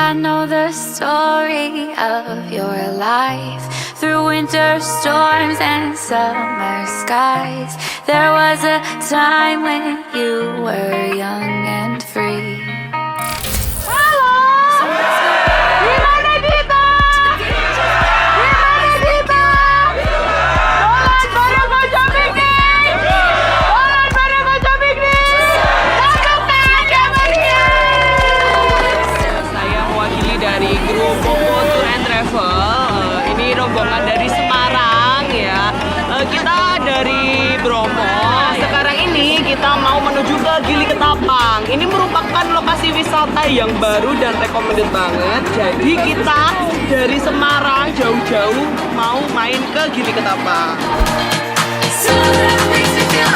I know the story of your life. Through winter storms and summer skies, there was a time when you were young and free. Halo! Gimana kita? Gimana kita? Dolan bareng Konco Piknik! Dolan bareng Konco Piknik! Lakukan Bahagia! Saya mewakili dari grup Konco Tour and Travel. Ini rombongan dari Semarang ya. Kita dari Bromo. Sekarang ini kita mau menuju ke Giliketapang. Ini merupakan lokasi wisata yang baru dan recommended banget. Jadi kita dari Semarang jauh-jauh mau main ke Giliketapang. So that makes me feel